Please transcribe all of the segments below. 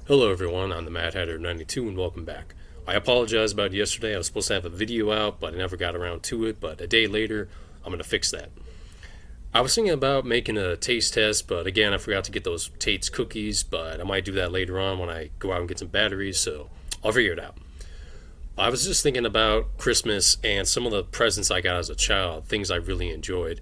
Hello everyone, I'm the Mad Hatter 92 and welcome back. I apologize about yesterday. I was supposed to have a video out, but I never got around to it, but a day later, I'm going to fix that. I was thinking about making a taste test, but again, I forgot to get those Tate's cookies, but I might do that later on when I go out and get some batteries, so I'll figure it out. I was just thinking about Christmas and some of the presents I got as a child, things I really enjoyed.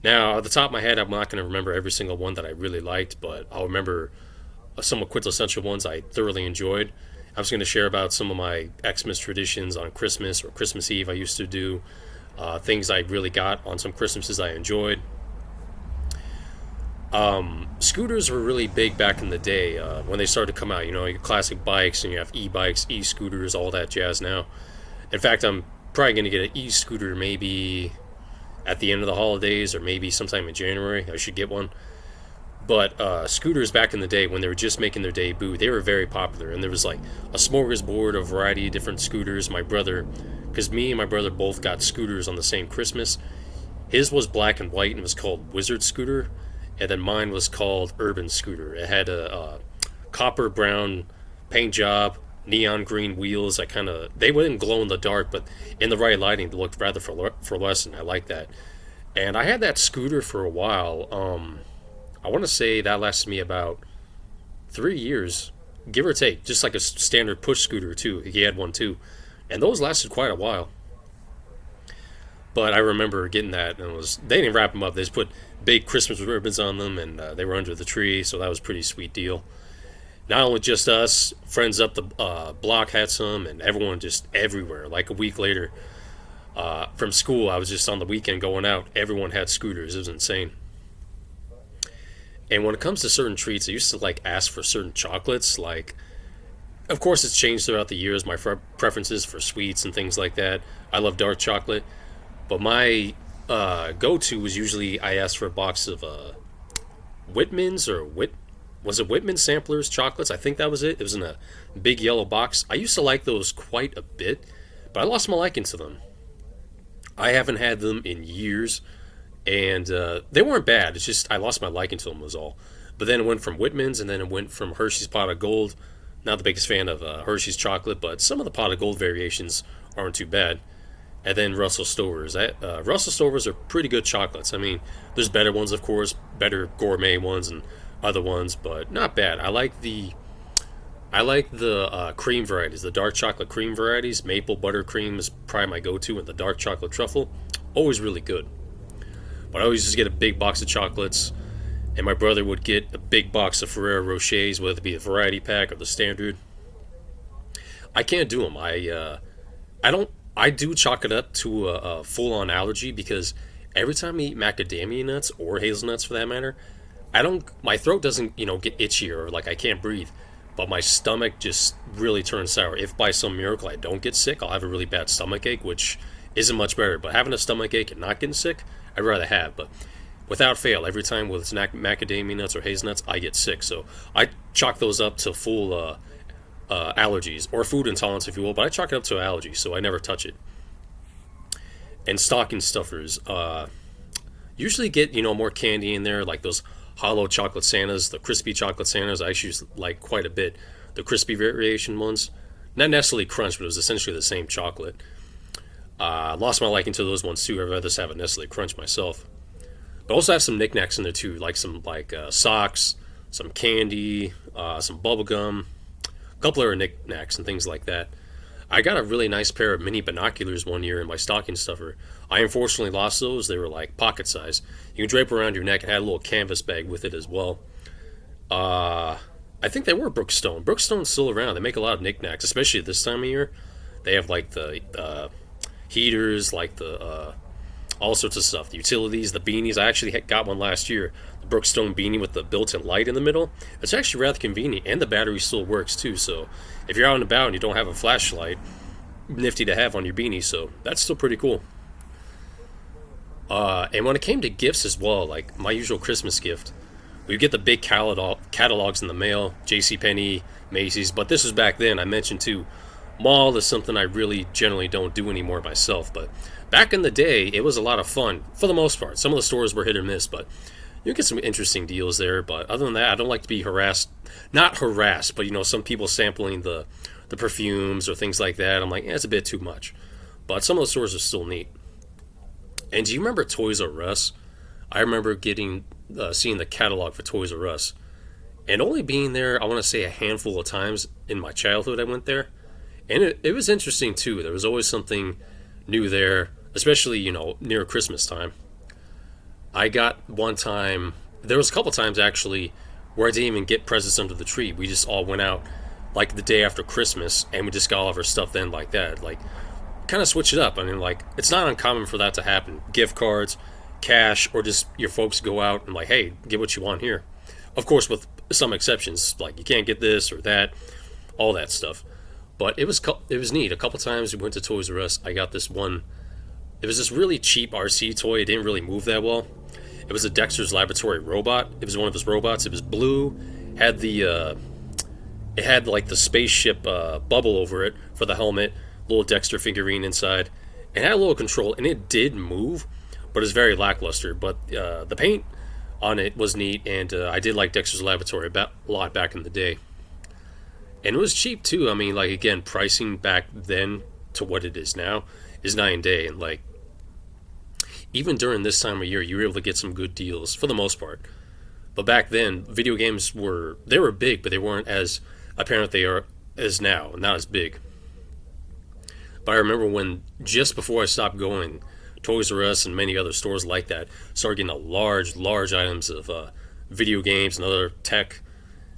Now, at the top of my head, I'm not going to remember every single one that I really liked, but I'll remember some quintessential ones I thoroughly enjoyed. I was going to share about some of my Xmas traditions on Christmas or Christmas Eve I used to do, things I really got on some Christmases I enjoyed. Scooters were really big back in the day when they started to come out. You know, your classic bikes, and you have e-bikes, e-scooters, all that jazz now. In fact, I'm probably going to get an e-scooter maybe at the end of the holidays or maybe sometime in January. I should get one. But scooters back in the day, when they were just making their debut, they were very popular. And there was like a smorgasbord, a variety of different scooters. My brother, because me and my brother both got scooters on the same Christmas. His was black and white and was called Wizard Scooter. And then mine was called Urban Scooter. It had a copper brown paint job, neon green wheels. They wouldn't glow in the dark, but in the right lighting, they looked rather fluorescent. I like that. And I had that scooter for a while. I want to say that lasted me about 3 years, give or take, just like a standard push scooter too. He had one too, and those lasted quite a while. But I remember getting that, and they didn't wrap them up. They just put big Christmas ribbons on them, and they were under the tree, so that was a pretty sweet deal. Not only just us, friends up the block had some, and everyone just everywhere. Like a week later, from school, I was just on the weekend going out. Everyone had scooters. It was insane. And when it comes to certain treats, I used to like ask for certain chocolates. Like, of course, it's changed throughout the years. My preferences for sweets and things like that. I love dark chocolate, but my go-to was usually I asked for a box of Whitman's or was it Whitman samplers chocolates? I think that was it. It was in a big yellow box. I used to like those quite a bit, but I lost my liking to them. I haven't had them in years, and they weren't bad. It's just I lost my liking to them was all. But then it went from Whitman's, and then it went from Hershey's Pot of Gold. Not the biggest fan of Hershey's chocolate, but some of the Pot of Gold variations aren't too bad. And then Russell Stovers. Russell Stovers are pretty good chocolates. I mean, there's better ones, of course, better gourmet ones and other ones, but not bad. I like the cream varieties, the dark chocolate cream varieties. Maple buttercream is probably my go-to, and the dark chocolate truffle, always really good. But I always just get a big box of chocolates, and my brother would get a big box of Ferrero Rochers, whether it be the variety pack or the standard. I can't do them. I don't. I do chalk it up to a full-on allergy because every time I eat macadamia nuts or hazelnuts, for that matter, I don't. My throat doesn't, get itchy or like I can't breathe, but my stomach just really turns sour. If by some miracle I don't get sick, I'll have a really bad stomach ache, which isn't much better. But having a stomach ache and not getting sick, I'd rather have. But without fail, every time with macadamia nuts or hazelnuts, I get sick. So I chalk those up to full allergies or food intolerance, if you will. But I chalk it up to allergies, so I never touch it. And stocking stuffers, usually get more candy in there, like those hollow chocolate Santas, the crispy chocolate Santas. I actually like quite a bit. The crispy variation ones, not necessarily crunch, but it was essentially the same chocolate. Lost my liking to those ones too. I'd rather just have a Nestle Crunch myself. But also have some knickknacks in there too, like some socks, some candy, some bubble gum, a couple of knickknacks and things like that. I got a really nice pair of mini binoculars one year in my stocking stuffer. I unfortunately lost those. They were like pocket size. You can drape around your neck. It had a little canvas bag with it as well. I think they were Brookstone. Brookstone's still around. They make a lot of knickknacks, especially at this time of year. They have like the heaters, like the all sorts of stuff. The utilities, the beanies. I actually got one last year. The Brookstone beanie with the built-in light in the middle. It's actually rather convenient, and the battery still works too. So if you're out and about and you don't have a flashlight, nifty to have on your beanie. So that's still pretty cool. And when it came to gifts as well, like my usual Christmas gift, we get the big catalogs in the mail, JCPenney, Macy's. But this was back then. I mentioned too, mall is something I really generally don't do anymore myself. But back in the day, it was a lot of fun for the most part. Some of the stores were hit or miss, but You get some interesting deals there, but other than that, I don't like to be harassed. Not harassed, but some people sampling the perfumes or things like that. I'm like, it's a bit too much. But some of the stores are still neat. And do you remember Toys R Us? I remember seeing the catalog for Toys R Us, and only being there, I want to say a handful of times in my childhood. I went there, and it was interesting too. There was always something new there, especially near Christmas time. I got one time. There was a couple times actually where I didn't even get presents under the tree. We just all went out like the day after Christmas, and we just got all of our stuff then like that. Like, kind of switch it up. I mean, like, it's not uncommon for that to happen. Gift cards, cash, or just your folks go out and like, hey, get what you want here. Of course, with some exceptions, like you can't get this or that, all that stuff. But it was neat. A couple times we went to Toys R Us. I got this one. It was this really cheap RC toy. It didn't really move that well. It was a Dexter's Laboratory robot. It was one of his robots. It was blue. Had it had like the spaceship bubble over it for the helmet. Little Dexter figurine inside. It had a little control, and it did move, but it was very lackluster. But the paint on it was neat, and I did like Dexter's Laboratory a lot back in the day. And it was cheap too. I mean, like, again, pricing back then to what it is now is night and day. And like, even during this time of year, you were able to get some good deals for the most part. But back then, video games were big, but they weren't as apparent they are as now, not as big. But I remember when, just before I stopped going, Toys R Us and many other stores like that started getting a large items of video games and other tech.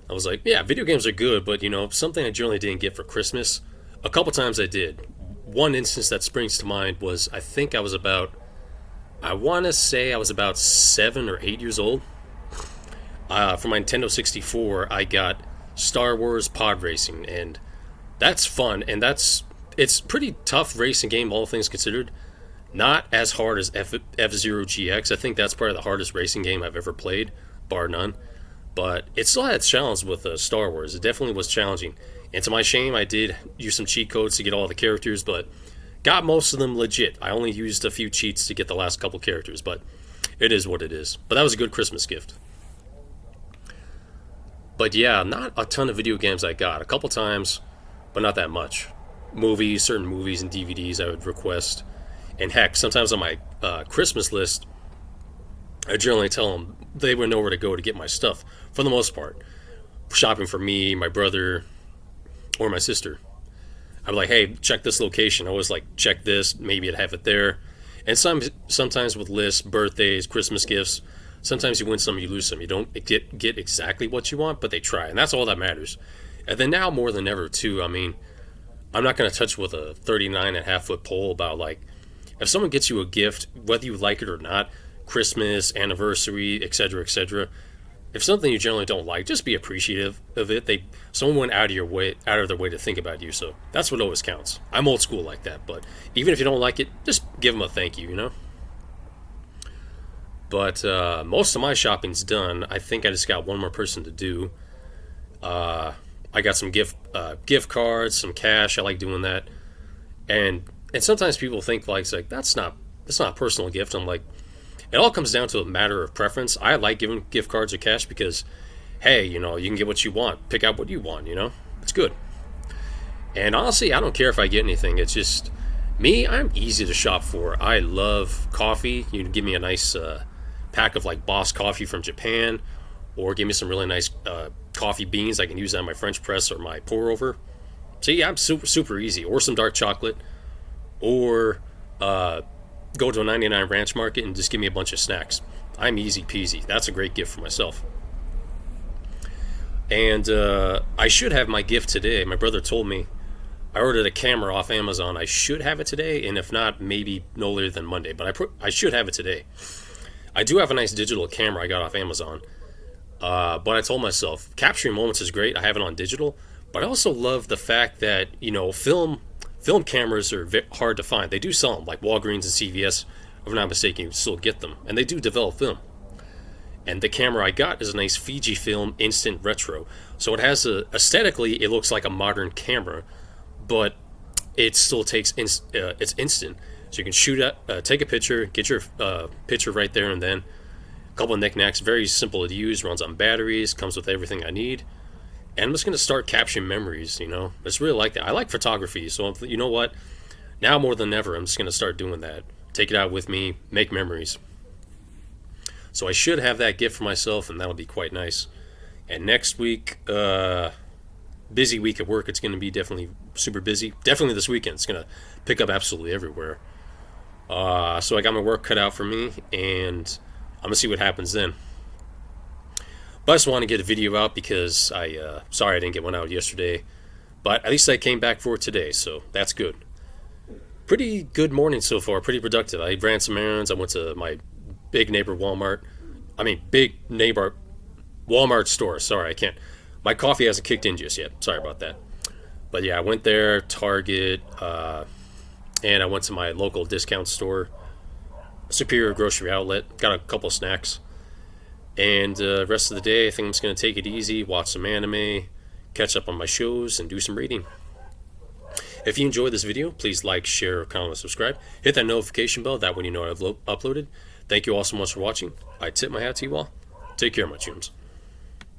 I was like, yeah, video games are good, but something I generally didn't get for Christmas. A couple times I did. One instance that springs to mind was, I want to say I was about 7 or 8 years old. For my Nintendo 64, I got Star Wars Pod Racing, and that's fun, and it's pretty tough racing game, all things considered. Not as hard as F-Zero GX. I think that's probably the hardest racing game I've ever played, bar none. But it still had its challenge with Star Wars. It definitely was challenging. And to my shame, I did use some cheat codes to get all the characters, but got most of them legit. I only used a few cheats to get the last couple characters, but it is what it is. But that was a good Christmas gift. But yeah, not a ton of video games I got. A couple times, but not that much. Certain movies and DVDs I would request. And heck, sometimes on my Christmas list, I generally tell them they would know where to go to get my stuff, for the most part. Shopping for me, my brother, or my sister. I'd be like, hey, check this location. I always like, check this, maybe I'd have it there. And sometimes with lists, birthdays, Christmas gifts, sometimes you win some, you lose some. You don't get exactly what you want, but they try, and that's all that matters. And then now more than ever, too, I mean, I'm not going to touch with a 39.5-foot pole about, like, if someone gets you a gift, whether you like it or not, Christmas, anniversary, etc., if something you generally don't like, just be appreciative of it. Someone went out of their way to think about you, so that's what always counts. I'm old school like that, but even if you don't like it, just give them a thank you, But most of my shopping's done. I think I just got one more person to do. I got some gift cards, some cash. I like doing that, and sometimes people think like, that's not a personal gift. I'm like, it all comes down to a matter of preference. I like giving gift cards or cash because, hey, you can get what you want. Pick out what you want. It's good. And honestly, I don't care if I get anything. It's just me. I'm easy to shop for. I love coffee. You can give me a nice pack of like Boss coffee from Japan, or give me some really nice coffee beans. I can use that on my French press or my pour over. So yeah, I'm super easy. Or some dark chocolate, or go to a 99 Ranch Market and just give me a bunch of snacks. I'm easy peasy. That's a great gift for myself. And I should have my gift today. My brother told me I ordered a camera off Amazon. I should have it today, and if not, maybe no later than Monday. But I should have it today. I do have a nice digital camera I got off Amazon. But I told myself, capturing moments is great. I have it on digital. But I also love the fact that, film cameras are hard to find. They do sell them, like Walgreens and CVS. If I'm not mistaken, you still get them. And they do develop film. And the camera I got is a nice Fujifilm Instant Retro. So it has aesthetically, it looks like a modern camera, but it still takes, it's instant. So you can take a picture, get your picture right there and then. couple of knickknacks, very simple to use, runs on batteries, comes with everything I need. And I'm just going to start capturing memories, I just really like that. I like photography, so you know what? Now more than ever, I'm just going to start doing that. Take it out with me, make memories. So I should have that gift for myself, and that'll be quite nice. And next week, busy week at work. It's going to be definitely super busy. Definitely this weekend. It's going to pick up absolutely everywhere. So I got my work cut out for me, and I'm going to see what happens then. But I just want to get a video out because sorry I didn't get one out yesterday. But at least I came back for it today, so that's good. Pretty good morning so far, pretty productive. I ran some errands. I went to my big neighbor Walmart store. Sorry, I can't. My coffee hasn't kicked in just yet. Sorry about that. But yeah, I went there, Target, and I went to my local discount store, Superior Grocery Outlet. Got a couple snacks. And the rest of the day, I think I'm just going to take it easy, watch some anime, catch up on my shows, and do some reading. If you enjoyed this video, please like, share, comment, and subscribe. Hit that notification bell, that way you know I've uploaded. Thank you all so much for watching. I tip my hat to you all. Take care, my chums.